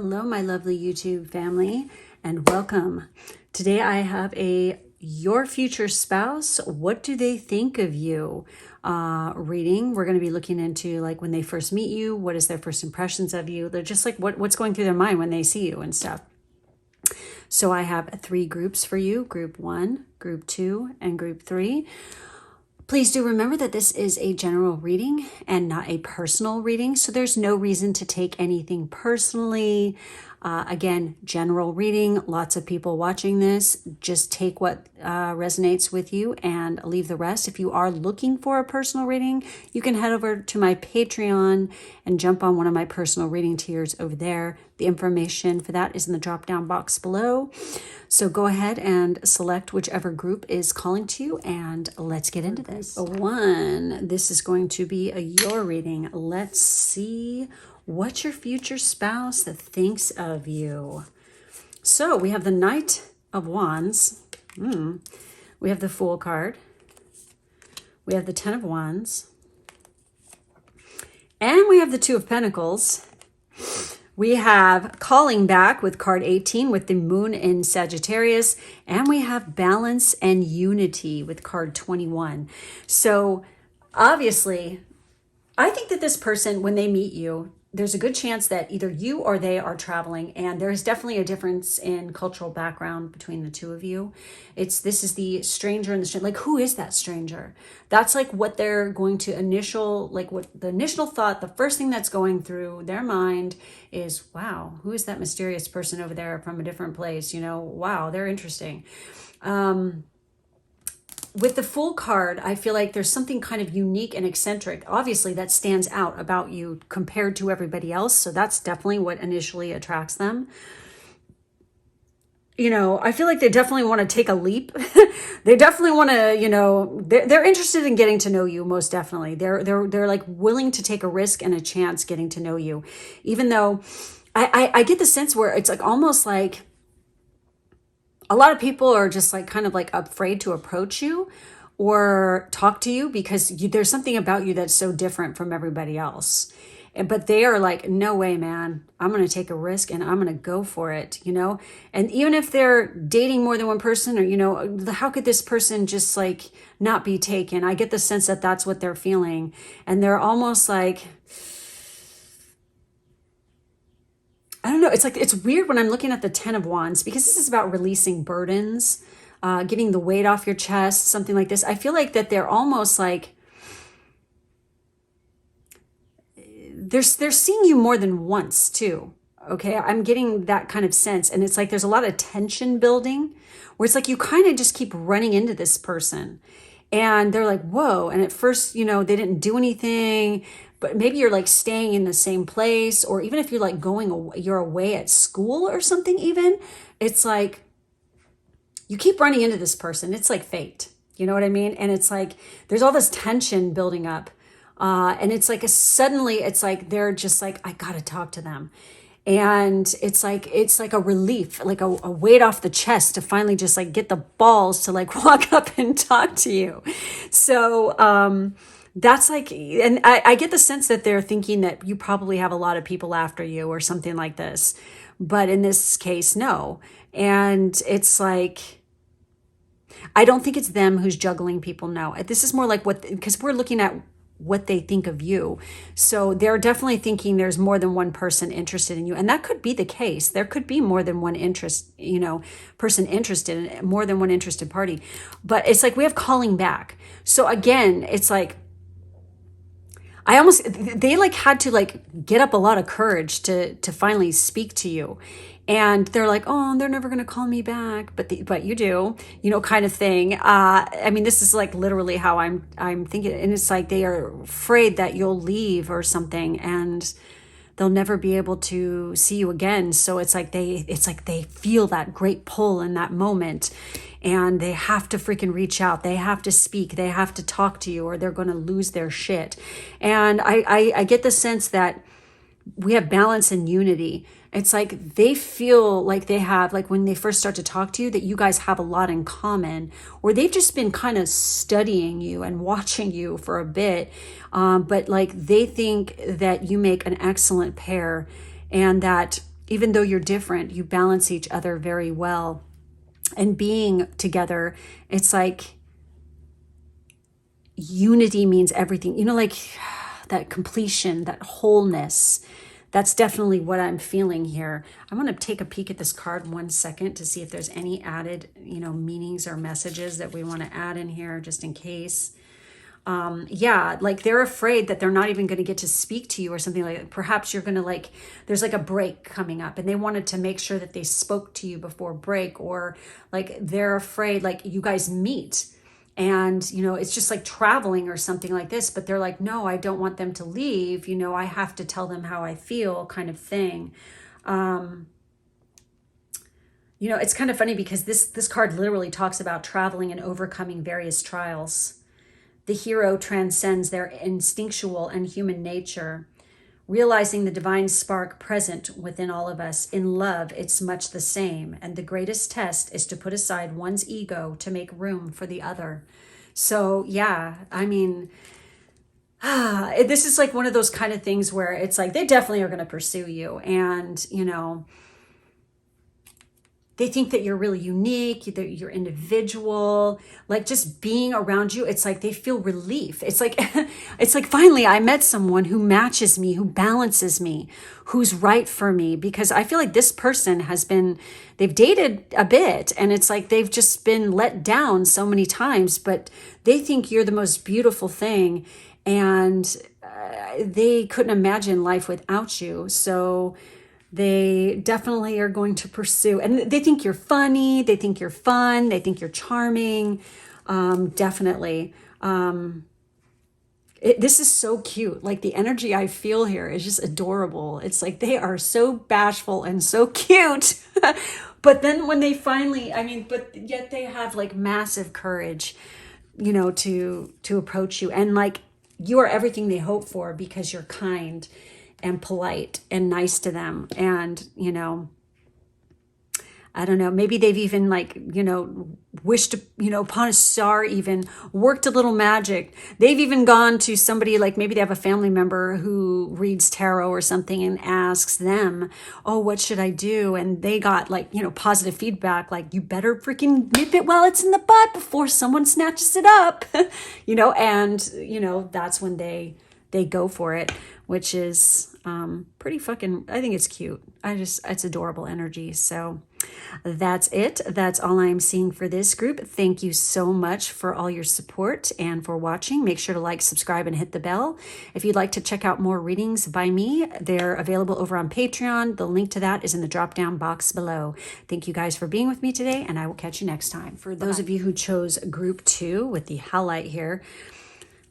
Hello, my lovely YouTube family, and welcome. Today I have a Your Future Spouse, What Do They Think of You reading. We're going to be looking into like when they first meet you, what is their first impressions of you. They're just like what's going through their mind when they see you and stuff. So I have 3 groups for you, group 1, group 2, and group 3. Please do remember that this is a general reading and not a personal reading, so there's no reason to take anything personally. Again, general reading, lots of people watching this. Just take what resonates with you and leave the rest. If you are looking for a personal reading, you can head over to my Patreon and jump on one of my personal reading tiers over there. The information for that is in the drop-down box below. So go ahead and select whichever group is calling to you, and let's get into this. 1, this is going to be a your reading. Let's see what your future spouse thinks of you. So we have the Knight of Wands. We have the Fool card. We have the 10 of Wands. And we have the 2 of Pentacles. We have Calling Back with card 18 with the Moon in Sagittarius. And we have Balance and Unity with card 21. So obviously, I think that this person, when they meet you, there's a good chance that either you or they are traveling, and there's definitely a difference in cultural background between the 2 of you. This is the stranger and the stranger. Like, who is that stranger? That's like what they're going to what the initial thought, the first thing that's going through their mind is, wow, who is that mysterious person over there from a different place? Wow, they're interesting. With the Fool card, I feel like there's something kind of unique and eccentric, obviously, that stands out about you compared to everybody else. So that's definitely what initially attracts them. I feel like they definitely want to take a leap. They definitely want to, they're interested in getting to know you, most definitely. They're like willing to take a risk and a chance getting to know you. Even though I get the sense where it's like almost like a lot of people are just like kind of like afraid to approach you or talk to you because there's something about you that's so different from everybody else. But they are like, no way, man, I'm going to take a risk and I'm going to go for it, And even if they're dating more than one person or, how could this person just like not be taken? I get the sense that that's what they're feeling. And they're almost like, I don't know. It's like, it's weird when I'm looking at the 10 of Wands because this is about releasing burdens, getting the weight off your chest, something like this. I feel like that they're almost like, they're seeing you more than once too. Okay. I'm getting that kind of sense. And it's like, there's a lot of tension building where it's like, you kind of just keep running into this person and they're like, whoa. And at first, they didn't do anything, but maybe you're like staying in the same place, or even if you're like you're away at school or something, even it's like you keep running into this person. It's like fate. You know what I mean? And it's like, there's all this tension building up. And it's like suddenly it's like, they're just like, I got to talk to them. And it's like a relief, like a weight off the chest to finally just like get the balls to like walk up and talk to you. So, that's like, and I get the sense that they're thinking that you probably have a lot of people after you or something like this. But in this case, no. And it's like, I don't think it's them who's juggling people. No, this is more like because we're looking at what they think of you. So they're definitely thinking there's more than one person interested in you. And that could be the case. There could be more than one person interested in more than one interested party. But it's like we have Calling Back. So again, it's like, they like had to like get up a lot of courage to finally speak to you. And they're like, oh, they're never going to call me back. But you do, kind of thing. I mean, this is like literally how I'm thinking. And it's like, they are afraid that you'll leave or something and they'll never be able to see you again. So it's like they feel that great pull in that moment. And they have to freaking reach out. They have to speak. They have to talk to you or they're going to lose their shit. And I get the sense that we have balance and unity. It's like they feel like they have, like when they first start to talk to you, that you guys have a lot in common, or they've just been kind of studying you and watching you for a bit. But like they think that you make an excellent pair and that even though you're different, you balance each other very well. And being together, it's like unity means everything. You know, like that completion, that wholeness. That's definitely what I'm feeling here. I'm going to take a peek at this card 1 second to see if there's any added, meanings or messages that we want to add in here just in case. Yeah, like they're afraid that they're not even going to get to speak to you or something like that. Perhaps you're going to there's like a break coming up and they wanted to make sure that they spoke to you before break, or like they're afraid like you guys meet and, it's just like traveling or something like this, but they're like, no, I don't want them to leave. I have to tell them how I feel kind of thing. It's kind of funny because this card literally talks about traveling and overcoming various trials. The hero transcends their instinctual and human nature, realizing the divine spark present within all of us. In love, it's much the same, and the greatest test is to put aside one's ego to make room for the other. So, yeah, I mean, this is like one of those kind of things where it's like they definitely are going to pursue you, and, they think that you're really unique, that you're individual, like just being around you. It's like they feel relief. It's like, it's like finally I met someone who matches me, who balances me, who's right for me, because I feel like this person they've dated a bit and it's like they've just been let down so many times, but they think you're the most beautiful thing and they couldn't imagine life without you. So they definitely are going to pursue, and they think you're funny, they think you're fun, they think you're charming. Definitely. This is so cute. Like the energy I feel here is just adorable. It's like they are so bashful and so cute. But then when they finally, but yet they have like massive courage, to approach you. And like you are everything they hope for because you're kind and polite and nice to them. And, I don't know, maybe they've even wished, upon a star, even worked a little magic. They've even gone to somebody, like maybe they have a family member who reads tarot or something and asks them, oh, what should I do? And they got positive feedback, like you better freaking nip it while it's in the bud before someone snatches it up, and, that's when they go for it, which is pretty fucking, I think it's cute. It's adorable energy. So that's it. That's all I'm seeing for this group. Thank you so much for all your support and for watching. Make sure to like, subscribe, and hit the bell. If you'd like to check out more readings by me, they're available over on Patreon. The link to that is in the drop-down box below. Thank you guys for being with me today, and I will catch you next time. For those of you who chose group 2 with the highlight here,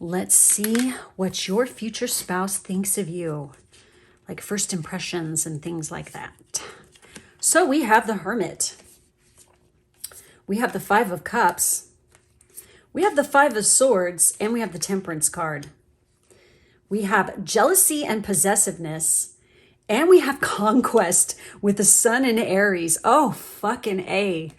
let's see what your future spouse thinks of you, like first impressions and things like that. So we have the Hermit. We have the 5 of Cups. We have the 5 of Swords, and we have the Temperance card. We have jealousy and possessiveness, and we have conquest with the Sun in Aries. Oh, fucking A.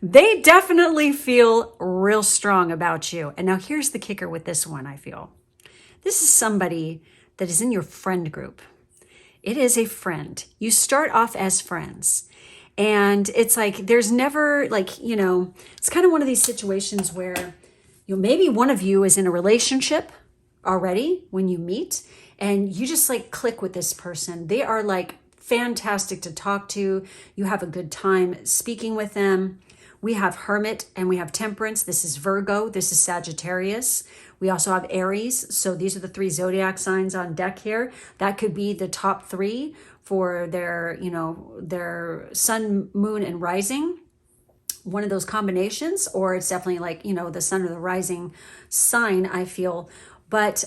They definitely feel real strong about you. And now here's the kicker with this one, I feel. This is somebody that is in your friend group. It is a friend. You start off as friends. And it's like, there's never it's kind of one of these situations where maybe one of you is in a relationship already when you meet and you just click with this person. They are fantastic to talk to. You have a good time speaking with them. We have Hermit and we have Temperance. This is Virgo. This is Sagittarius. We also have Aries. So these are the 3 zodiac signs on deck here. That could be the top 3 for their, their sun, moon, and rising. One of those combinations, or it's definitely the sun or the rising sign, I feel. But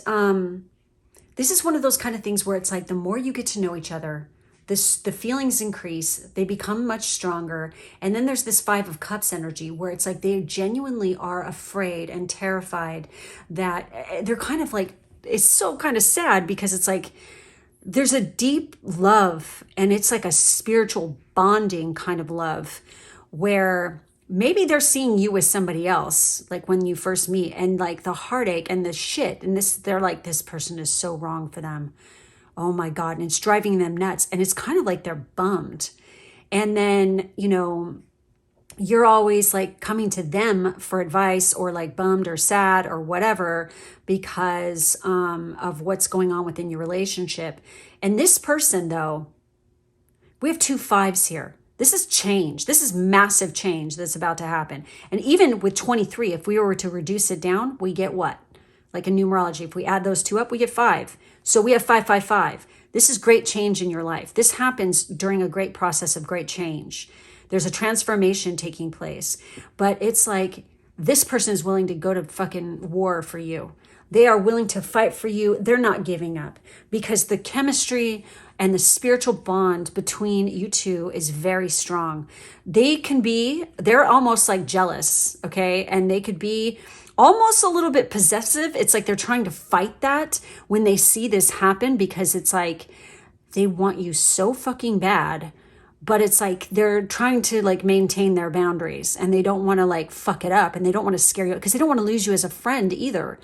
this is one of those kind of things where it's like the more you get to know each other, the feelings increase, they become much stronger. And then there's this 5 of Cups energy where it's like they genuinely are afraid and terrified that they're kind of it's so kind of sad because it's like there's a deep love and it's like a spiritual bonding kind of love where maybe they're seeing you as somebody else, like when you first meet, and the heartache and the shit. And they're like, this person is so wrong for them. Oh my God. And it's driving them nuts. And it's kind of like they're bummed. And then, you know, you're always like coming to them for advice or like bummed or sad or whatever because of what's going on within your relationship. And this person, though, we have 2 5s here. This is change. This is massive change that's about to happen. And even with 23, if we were to reduce it down, we get what? Like in numerology, if we add those 2 up, we get 5. So we have 5, 5, 5. This is great change in your life. This happens during a great process of great change. There's a transformation taking place. But it's like this person is willing to go to fucking war for you. They are willing to fight for you. They're not giving up because the chemistry and the spiritual bond between you two is very strong. They're almost like jealous, okay? And they could be almost a little bit possessive. It's like they're trying to fight that when they see this happen because it's like they want you so fucking bad, but it's like they're trying to like maintain their boundaries and they don't want to like fuck it up and they don't want to scare you because they don't want to lose you as a friend either.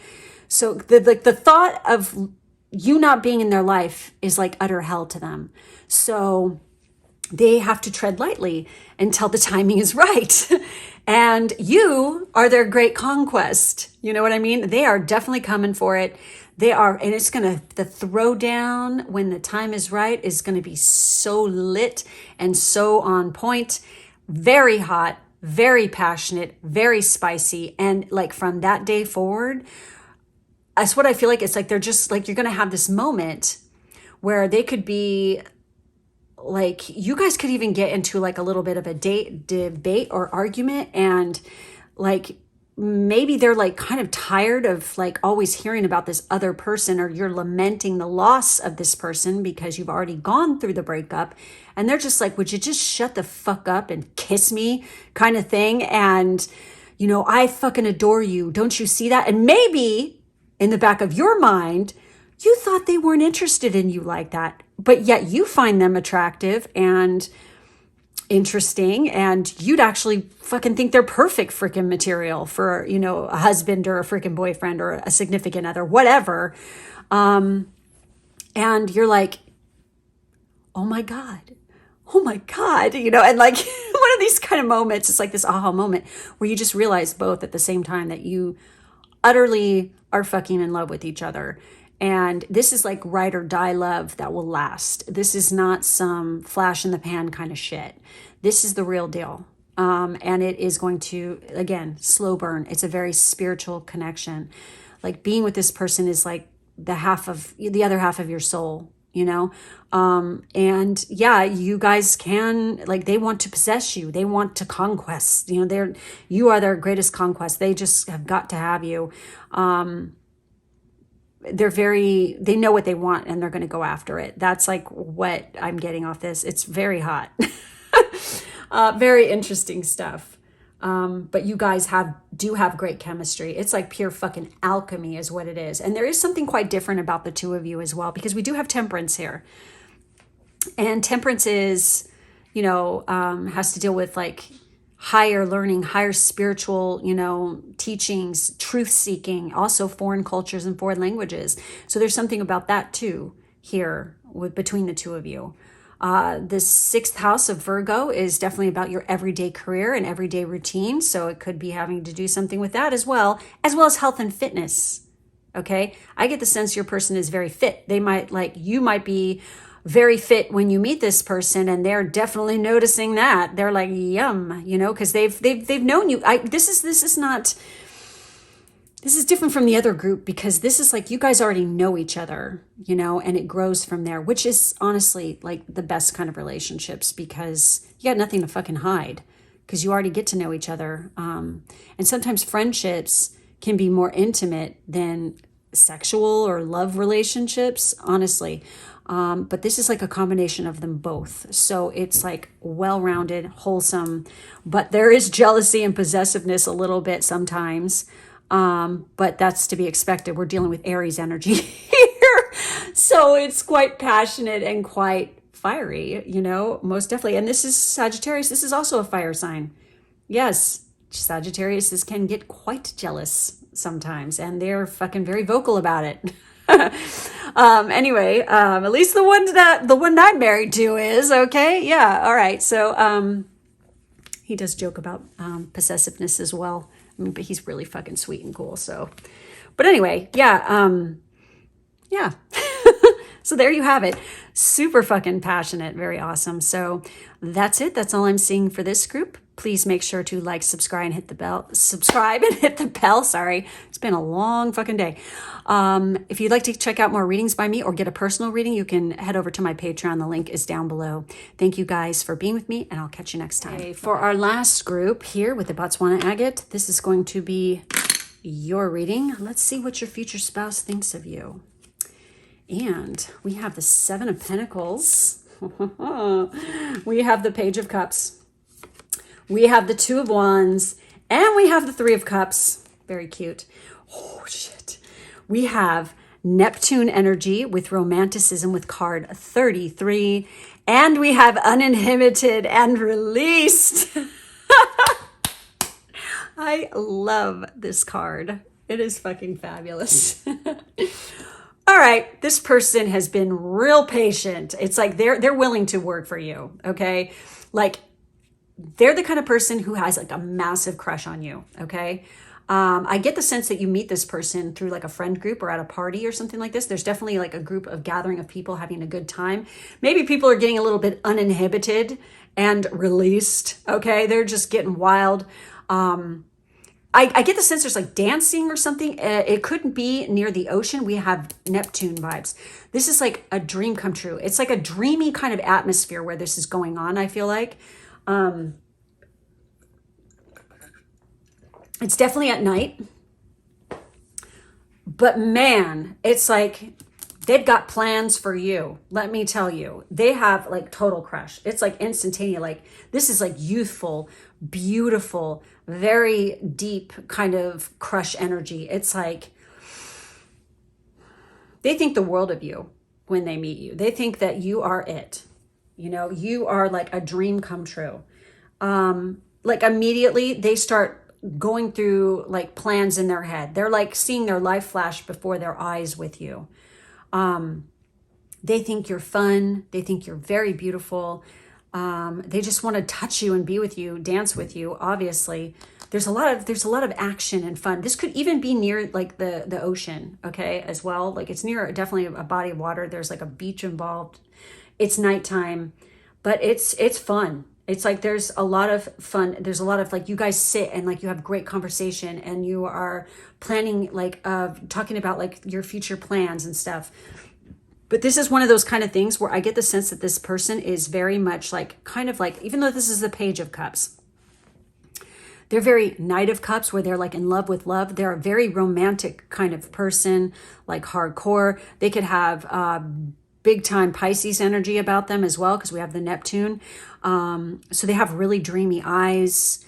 So the thought of you not being in their life is like utter hell to them. So they have to tread lightly until the timing is right. And you are their great conquest. You know what I mean? They are definitely coming for it. They are, and it's the throwdown when the time is right is going to be so lit and so on point, very hot, very passionate, very spicy. And like from that day forward, that's what I feel like. It's like they're just like, you're going to have this moment where they could be like, you guys could even get into like a little bit of a debate or argument. And like, maybe they're like kind of tired of like always hearing about this other person, or you're lamenting the loss of this person because you've already gone through the breakup. And they're just like, would you just shut the fuck up and kiss me kind of thing? And, you know, I fucking adore you. Don't you see that? And maybe in the back of your mind, you thought they weren't interested in you like that, but yet you find them attractive and interesting, and you'd actually fucking think they're perfect freaking material for, you know, a husband or a freaking boyfriend or a significant other, whatever. And you're like, oh my God, you know, and like one of these kind of moments, it's like this aha moment where you just realize both at the same time that you utterly are fucking in love with each other. And this is like ride or die love that will last. This is not some flash in the pan kind of shit. This is the real deal. And it is going to, again, slow burn. It's a very spiritual connection. Like being with this person is like the other half of your soul, you know? And yeah, you guys can, like, they want to possess you. They want to conquest, you know, you are their greatest conquest. They just have got to have you. They know what they want and they're going to go after it. That's like what I'm getting off this. It's very hot. Very interesting stuff. But you guys do have great chemistry. It's like pure fucking alchemy is what it is. And there is something quite different about the two of you as well, because we do have temperance here. And temperance is, you know, has to deal with like higher learning, higher spiritual, you know, teachings, truth seeking, also foreign cultures and foreign languages. So there's something about that too here between the two of you. The 6th house of Virgo is definitely about your everyday career and everyday routine. So it could be having to do something with that as well as health and fitness. Okay. I get the sense your person is very fit. You might be very fit when you meet this person, and they're definitely noticing that. They're like, yum, you know, because they've known you. This is different from the other group, because this is like you guys already know each other, you know, and it grows from there, which is honestly like the best kind of relationships, because you got nothing to fucking hide, because you already get to know each other. And sometimes friendships can be more intimate than sexual or love relationships, honestly. But this is like a combination of them both. So it's like well-rounded, wholesome, but there is jealousy and possessiveness a little bit sometimes. But that's to be expected. We're dealing with Aries energy here. So it's quite passionate and quite fiery, you know, most definitely. And this is Sagittarius. This is also a fire sign. Yes, Sagittarius can get quite jealous sometimes, and they're fucking very vocal about it. Anyway, at least the one I'm married to is okay. Yeah. All right. So, he does joke about possessiveness as well. I mean, but he's really fucking sweet and cool. So, but anyway, yeah. Yeah. So there you have it. Super fucking passionate. Very awesome. So that's it. That's all I'm seeing for this group. Please make sure to like, subscribe, and hit the bell. Subscribe and hit the bell. Sorry. It's been a long fucking day. If you'd like to check out more readings by me or get a personal reading, you can head over to my Patreon. The link is down below. Thank you guys for being with me, and I'll catch you next time. Okay, for our last group here with the Botswana agate, this is going to be your reading. Let's see what your future spouse thinks of you. And we have the Seven of Pentacles. We have the Page of Cups. We have the Two of Wands. And we have the Three of Cups. Very cute. Oh, shit. We have Neptune energy with romanticism with card 33. And we have uninhibited and released. I love this card. It is fucking fabulous. All right, this person has been real patient. It's like they're willing to work for you, okay? Like they're the kind of person who has like a massive crush on you, okay? I get the sense that you meet this person through like a friend group or at a party or something like this. There's definitely like a group of gathering of people having a good time. Maybe people are getting a little bit uninhibited and released, okay? They're just getting wild. I get the sense there's like dancing or something. It couldn't be near the ocean. We have Neptune vibes. This is like a dream come true. It's like a dreamy kind of atmosphere where this is going on, I feel like. It's definitely at night. But man, it's like they've got plans for you. Let me tell you. They have like total crush. It's like instantaneous. Like this is like youthful, beautiful, very deep kind of crush energy. It's like they think the world of you when they meet you. They think that you are it. You know, you are like a dream come true. Like immediately they start going through like plans in their head. They're like seeing their life flash before their eyes with you. They think you're fun. They think you're very beautiful. They just want to touch you and be with you, dance with you. Obviously, there's a lot of action and fun. This could even be near like the ocean, okay, as well. Like it's near definitely a body of water. There's like a beach involved. It's nighttime, but it's fun. It's like there's a lot of fun. There's a lot of like you guys sit and like you have great conversation and you are planning like talking about like your future plans and stuff. But this is one of those kind of things where I get the sense that this person is very much like, kind of like, even though this is the Page of Cups, they're very Knight of Cups where they're like in love with love. They're a very romantic kind of person, like hardcore. They could have big time Pisces energy about them as well because we have the Neptune. So they have really dreamy eyes.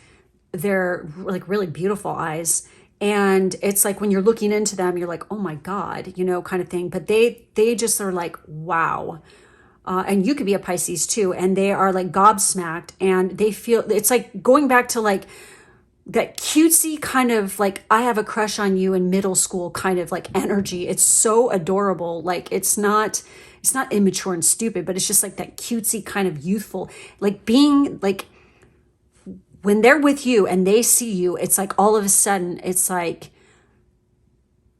They're like really beautiful eyes. And it's like when you're looking into them, you're like, oh my God, you know, kind of thing. But they just are like, wow. And you could be a Pisces too. And they are like gobsmacked and they feel, it's like going back to like that cutesy kind of like, I have a crush on you in middle school kind of like energy. It's so adorable. Like it's not immature and stupid, but it's just like that cutesy kind of youthful, like being like, when they're with you and they see you, it's like all of a sudden, it's like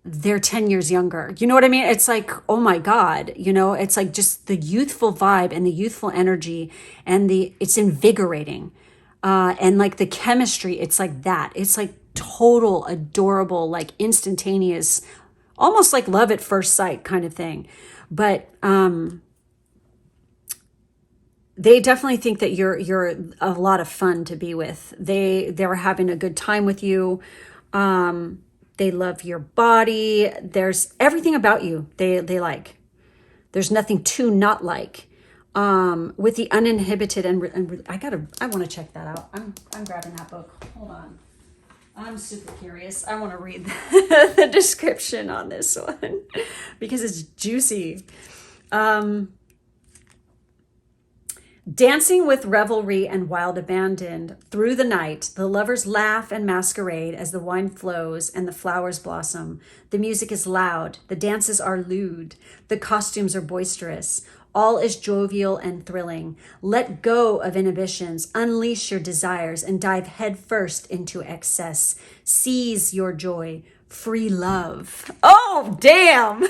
they're 10 years younger. You know what I mean? It's like, oh my God, you know, it's like just the youthful vibe and the youthful energy and it's invigorating. And like the chemistry, it's like that. It's like total adorable, like instantaneous, almost like love at first sight kind of thing. But, they definitely think that you're a lot of fun to be with. They're having a good time with you. They love your body. There's everything about you they like. There's nothing to not like. With the uninhibited and I want to check that out. I'm grabbing that book. Hold on. I'm super curious. I want to read the description on this one because it's juicy. Dancing with revelry and wild abandon, through the night, the lovers laugh and masquerade as the wine flows and the flowers blossom. The music is loud, the dances are lewd, the costumes are boisterous. All is jovial and thrilling. Let go of inhibitions, unleash your desires, and dive headfirst into excess. Seize your joy. Free love. Oh, damn.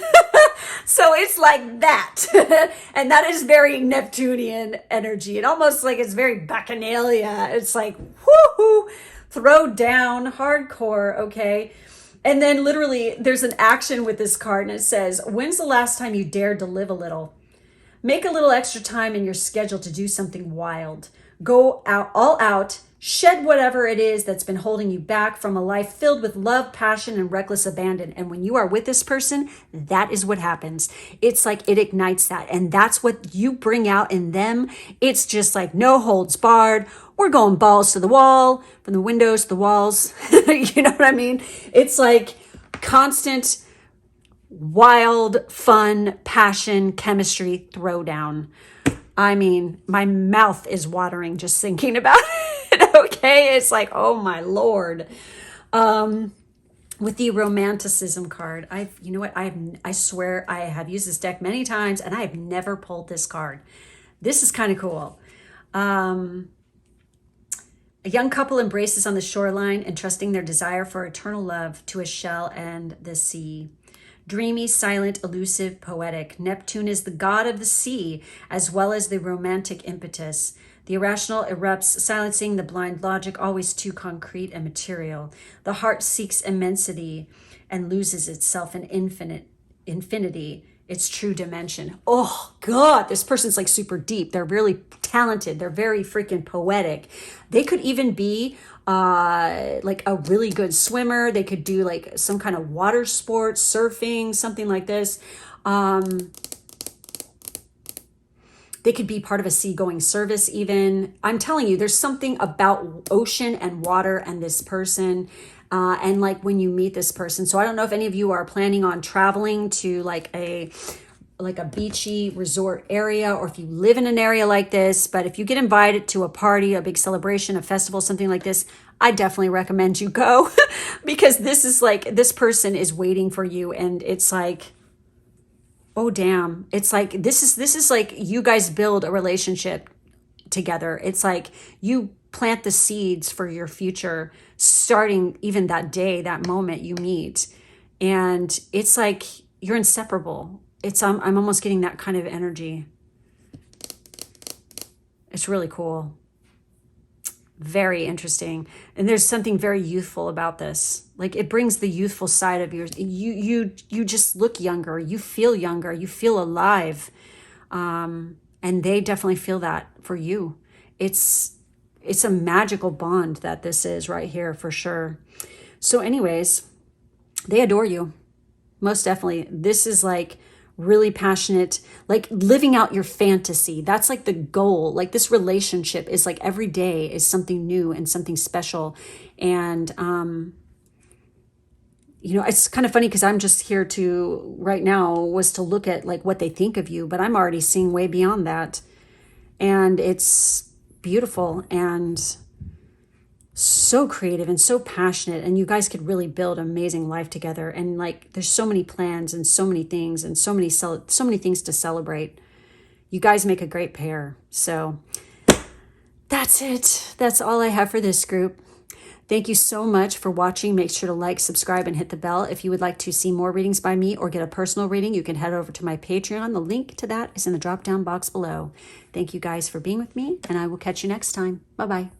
So it's like that. And that is very Neptunian energy. It almost like it's very bacchanalia. It's like, whoo, throw down, hardcore, okay? And then literally there's an action with this card and it says, when's the last time you dared to live a little? Make a little extra time in your schedule to do something wild. Go out, all out, shed whatever it is that's been holding you back from a life filled with love, passion, and reckless abandon. And when you are with this person, that is what happens. It's like it ignites that. And that's what you bring out in them. It's just like no holds barred. We're going balls to the wall, from the windows to the walls. You know what I mean? It's like constant wild, fun, passion, chemistry, throwdown. I mean, my mouth is watering just thinking about it, okay? It's like, oh my Lord. With the romanticism card, you know what? I swear I have used this deck many times and I have never pulled this card. This is kind of cool. A young couple embraces on the shoreline, entrusting their desire for eternal love to a shell and the sea. Dreamy, silent, elusive, poetic. Neptune is the god of the sea, as well as the romantic impetus. The irrational erupts, silencing the blind logic, always too concrete and material. The heart seeks immensity and loses itself in infinity, its true dimension. Oh, God, this person's like super deep. They're really talented. They're very freaking poetic. They could even be like a really good swimmer. They could do like some kind of water sport, surfing, something like this. They could be part of a seagoing service even. I'm telling you, there's something about ocean and water and this person. And like when you meet this person. So I don't know if any of you are planning on traveling to like a beachy resort area, or if you live in an area like this, but if you get invited to a party, a big celebration, a festival, something like this, I definitely recommend you go because this is like, this person is waiting for you. And it's like, oh, damn. It's like, this is like you guys build a relationship together. It's like you plant the seeds for your future starting even that day, that moment you meet. And it's like, you're inseparable. I'm almost getting that kind of energy. It's really cool. Very interesting. And there's something very youthful about this. Like it brings the youthful side of yours. You just look younger. You feel younger. You feel alive. And they definitely feel that for you. It's a magical bond that this is right here for sure. So anyways, they adore you. Most definitely. This is like really passionate, like living out your fantasy. That's like the goal. Like this relationship is like every day is something new and something special. And, you know, it's kind of funny because I'm just here to right now was to look at like what they think of you, but I'm already seeing way beyond that. And it's beautiful and so creative and so passionate, and you guys could really build an amazing life together. And like there's so many plans and so many things and so many things to celebrate. You guys make a great pair. So that's it. That's all I have for this group. Thank you so much for watching. Make sure to like, subscribe, and hit the bell. If you would like to see more readings by me or get a personal reading, you can head over to my Patreon. The link to that is in the drop-down box below. Thank you guys for being with me, and I will catch you next time. Bye-bye.